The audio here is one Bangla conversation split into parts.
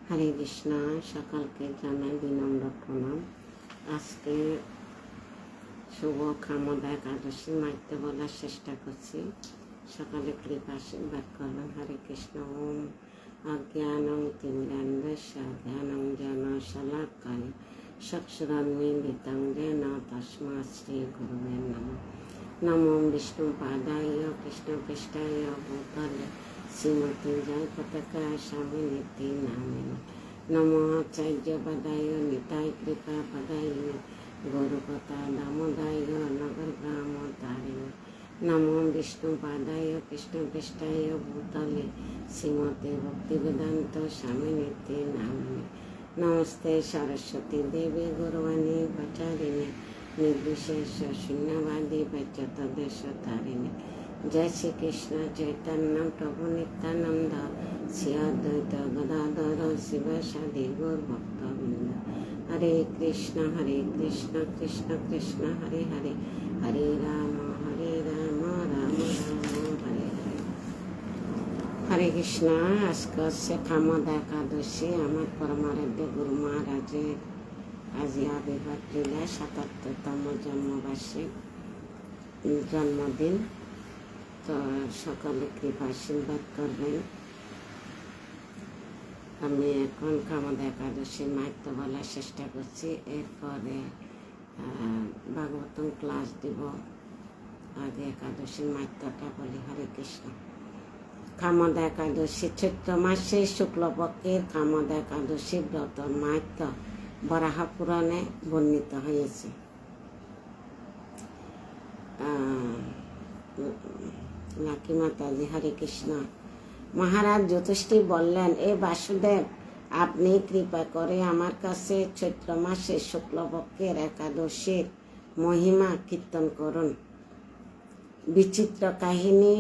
হরে কৃষ্ণ। সকালকে জানাই বিনম্র প্রণাম। আজকে শুভ খামোদা একাদশী মাইতে বলার চেষ্টা করছি। সকালে কৃপা আশীর্বাদ করবেন। হরে কৃষ্ণ। ওম অজ্ঞানং তিমিরান্ধস্য জ্ঞানং জন শলাকায় চক্ষুরুন্মিলিতং येन তস্মৈ শ্রী গুরুবে নমঃ। নমো বিষ্ণু পাদায় কৃষ্ণ পৃষ্ঠায় ভূতলে শ্রীমতী জয় পতাকা স্বামী নীতি নামিনী। নমো আচার্য পদায় নিতাই কৃপা পদায় গৌরকথা দামোদায় নগর গ্রাম তারিণী। নমো বিষ্ণু পাদায় কৃষ্ণ পৃষ্ঠায় ভূতলে শ্রীমতী ভক্তিবেদান্ত স্বামী নীতি নামিনী। নমস্তে সরস্বতী দেবী গুরুবাণী প্রচারিণী निर्विशेष शून्यवादी प्रचतदेश तारिणी। जय श्री कृष्ण चैतन्य प्रभु नित्यानंद श्री अद्वैत गदाधर शिव सादि गौर भक्तवृंद। हरे कृष्ण कृष्ण कृष्ण हरे हरे हरे राम राम राम हरे हरे। हरे कृष्ण। আজকে হচ্ছে খামোদা একাদশী। আমার পরমারাধ্য গুরু মহারাজের আজি আবির্ভাব লীলা ৭৭তম জন্মবার্ষিক জন্মদিন। তো সকলে কৃপা আশীর্বাদ করবেন। আমি এখন খামোদা একাদশীর মাহাত্ম্য বলার চেষ্টা করছি। এরপরে ভাগবতম ক্লাস দিব। আগে একাদশীর মাহাত্ম্যটা বলি। হরে কৃষ্ণ। খামোদা একাদশী চৈত্র মাসে শুক্লপক্ষের খামোদা একাদশী ব্রতর মাহাত্ম্য বরাহ পুরাণে বর্ণিত হয়েছে। লাকি মাতাজি। হরে কৃষ্ণ। মহারাজ যুধিষ্ঠির বললেন, এ বাসুদেব, আপনি কৃপা করে আমার কাছে চৈত্র মাসে শুক্লপক্ষের একাদশীর মহিমা কীর্তন করুন, বিচিত্র কাহিনী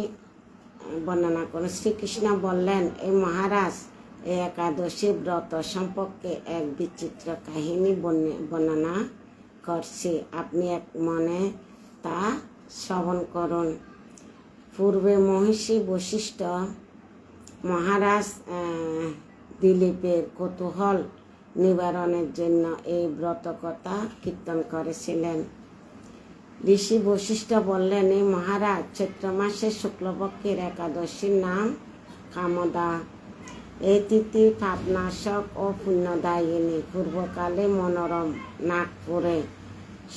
বর্ণনা করুন। শ্রীকৃষ্ণ বললেন, এ মহারাজ, এই একাদশী ব্রত সম্পর্কে এক বিচিত্র কাহিনী বর্ণনা করছি, আপনি এক মনে তা শ্রবণ করুন। পূর্বে মহিষী বশিষ্ঠ মহারাজ দিলীপের কৌতূহল নিবারণের জন্য এই ব্রত কথা কীর্তন করেছিলেন। ঋষি বশিষ্ঠ বললেন, এই মহারাজ, চৈত্র মাসের শুক্লপক্ষের একাদশীর নাম খামোদা। এই তিথি পাপনাশক ও পুণ্যদায়িনী। পূর্বকালে মনোরম নাগপুরে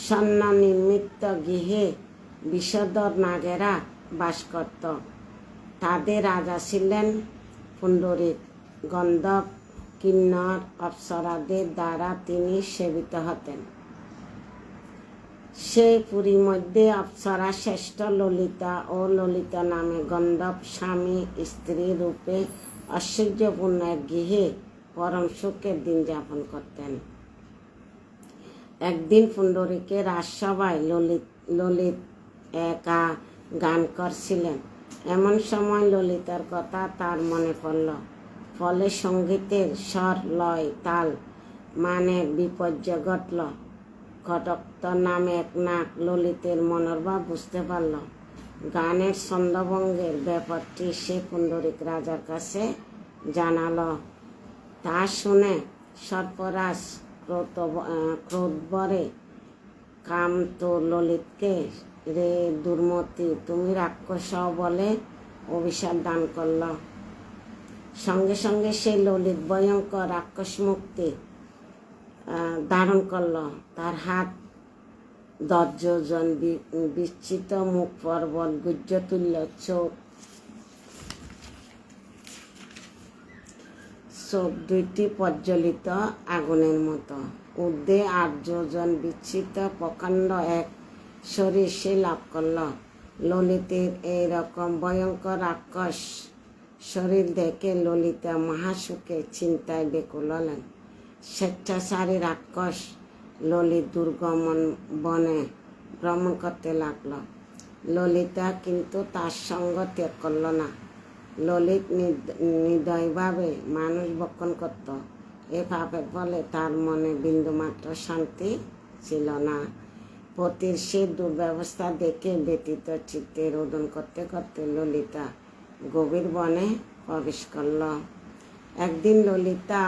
স্বর্ণ নির্মিত গৃহে বিষধর নাগেরা বাস করত। তাদের রাজা ছিলেন পুণ্ডরীক। গন্ধর্ব, কিন্নর, অপ্সরাদের দ্বারা তিনি সেবিত হতেন। সেই পুরীর মধ্যে অপ্সরা শ্রেষ্ঠ ললিতা ও ললিতা নামে গন্ধর্ব স্বামী স্ত্রী রূপে ঐশ্বর্যপূর্ণ এক গৃহে পরম সুখের দিন যাপন করতেন। একদিন পুণ্ডরীকের রাজসভায় ললিত একা গান করছিলেন। এমন সময় ললিতার কথা তার মনে পড়ল। ফলে সঙ্গীতের স্বর, লয়, তাল মানে বিপর্যয় ঘটল। ঘটক নামে এক নাগ ললিতের মনোভাব বুঝতে পারল। গানের ছন্দভঙ্গের ব্যাপারটি সে পুণ্ডরীক রাজার কাছে জানালো। তা শুনে সর্পরাজ ক্রোধভরে কামত ললিতকে, রে দুর্মতি, তুমি রাক্ষস বলে অভিশাপ দান করল। সঙ্গে সঙ্গে সেই ললিত ভয়ঙ্কর রাক্ষস মুক্তি ধারণ করল। তার হাত দর্জন, বিচ্ছিত মুখ পর্বত, গুজ্জতুল্য চোখ দুইটি প্রজ্বলিত আগুনের মতো। ঊর্ধ্বে ৮ যোজন বিচ্ছিত প্রকাণ্ড এক শরীর সে লাভ করল। ললিতের এইরকম ভয়ঙ্কর রাক্ষস শরীর দেখে ললিতা মহাসুখে চিন্তায় বেকুল হলেন। স্বেচ্ছাচারী রাক্ষস ললিত দুর্গম বনে ভ্রমণ করতে লাগল। ললিতা কিন্তু তার সঙ্গ ত্যাগ করল না। ললিত নির্দয়ভাবে মানুষ ভক্ষণ করত। এ পাপের ফলে তার মনে বিন্দুমাত্র শান্তি ছিল না। পতির সে দুর্ব্যবস্থা দেখে ব্যতীত চিত্তে রোদন করতে করতে ললিতা গভীর বনে প্রবেশ করল। একদিন ললিতা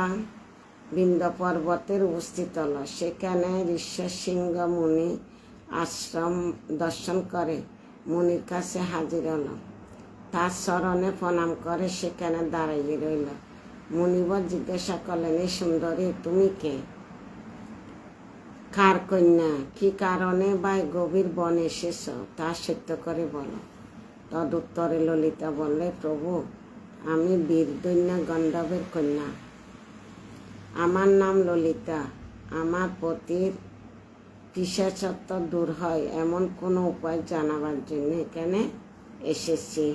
বিন্ধ্য পর্বতের উপস্থিত হল। সেখানে ঋষ্যশৃঙ্গ মুনি আশ্রম দর্শন করে মুনির কাছে হাজির হল। তার চরণে প্রণাম করে সেখানে দাঁড়িয়ে রইল। মুনিবর জিজ্ঞাসা করলেন, এই সুন্দরী, তুমি কে? কার কন্যা? কি কারণে বা গভীর বনে এসেছ, তা সত্য করে বলো। তদুত্তরে ললিতা বললে, প্রভু, আমি বীরদৈন্য গন্ধর্বের কন্যা। আমার নাম ললিতা। আমার পতির পিশাচত্ব দূর হয় এমন কোনো উপায় জানাবার জন্য এখানে এসেছি।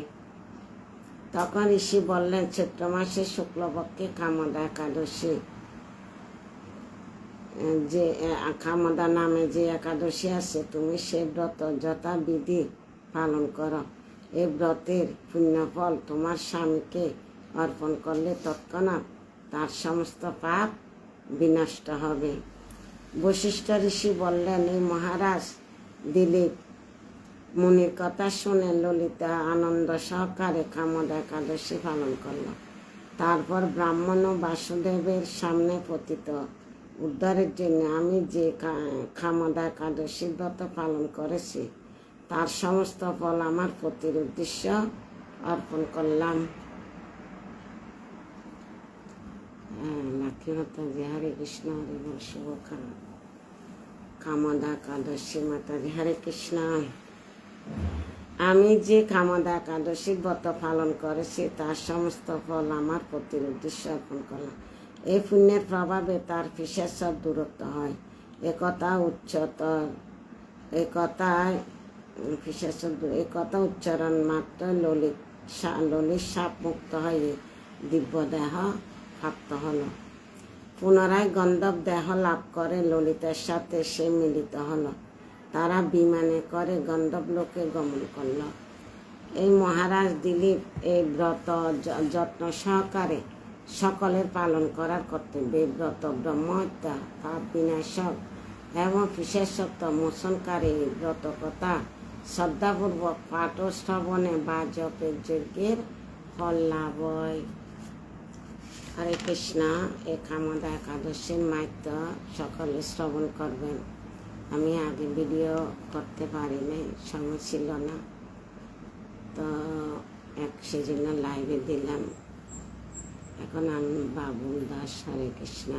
তখন ঋষি বললেন, চৈত্র মাসের শুক্লপক্ষে কামদা একাদশী, যে কামদা নামে যে একাদশী আছে, তুমি সে ব্রত যথাবিধি পালন করো। এই ব্রতের পুণ্যফল তোমার স্বামীকে অর্পণ করলে তৎক্ষণাৎ তার সমস্ত পাপ বিনষ্ট হবে। বশিষ্ঠ ঋষি বললেন, এই মহারাজ দিলীপ মুনির কথা শুনে ললিতা আনন্দ সহকারে কামদা একাদশী পালন করল। তারপর ব্রাহ্মণ ও বাসুদেবের সামনে পতিত উদ্ধারের জন্য আমি যে কামদা একাদশী ব্রত পালন করেছি তার সমস্ত ফল আমার পতির উদ্দেশ্য অর্পণ করলাম। লক্ষ্মীমাতাজি, হরে কৃষ্ণ, হরে বল। শুভ কামদা একাদশী মাতাজি, হরে কৃষ্ণ। আমি যে কামদা একাদশী ব্রত পালন করেছি তার সমস্ত ফল আমার পতির উদ্দেশ্য অর্পণ করলাম। এই পুণ্যের প্রভাবে তার পিশাচ দূরত্ব হয়। একথা উচ্চারণ মাত্র ললিত সাপ মুক্ত হয়ে দিব্য দেহ প্রাপ্ত হল। পুনরায় গন্ধর্ব দেহ লাভ করে ললিতার সাথে সে মিলিত হল। তারা বিমানে করে গন্ধর্ব লোকে গমন করল। এই মহারাজ দিলীপ এই ব্রত যত্ন সহকারে সকলের পালন করার কর্তব্য। এই ব্রত ব্রহ্মহত্যা, পাপ বিনাশক এবং পিশাচত্ব মোচনকারী ব্রত কথা শ্রদ্ধাপূর্বক পাঠ ও শ্রবণে বা জপের যজ্ঞের ফল লাভ হয়। হরে কৃষ্ণ। এই কামদা একাদশীর মাহাত্ম্য সকলে শ্রবণ করবেন। আমি আগে ভিডিও করতে পারিনি, সময় ছিল না, তো সেজন্য লাইভে দিলাম। এখন আমি বাবুল দাস, হরে কৃষ্ণ।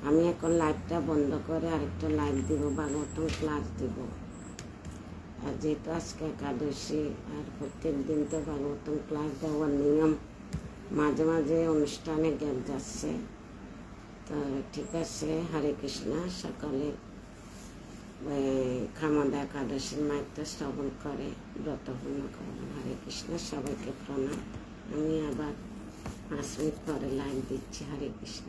আমি এখন লাইভটা বন্ধ করে আরেকটা লাইভ দিব, ভাগবতম ক্লাস দিব। আর যেহেতু আজকে একাদশী আর প্রত্যেক দিন তো ভাগবতম ক্লাস দেওয়ার নিয়ম, মাঝে মাঝে অনুষ্ঠানে গ্যাপ যাচ্ছে, তো ঠিক আছে। হরে কৃষ্ণ। সকালে কামদা একাদশীর মাহাত্ম্য শ্রবণ করে ব্রতপূর্ণ করবেন। হরে কৃষ্ণ। সবাইকে প্রণাম। আমি আবার 5 মিনিট পরে লাইভ দিচ্ছি। হরে কৃষ্ণ।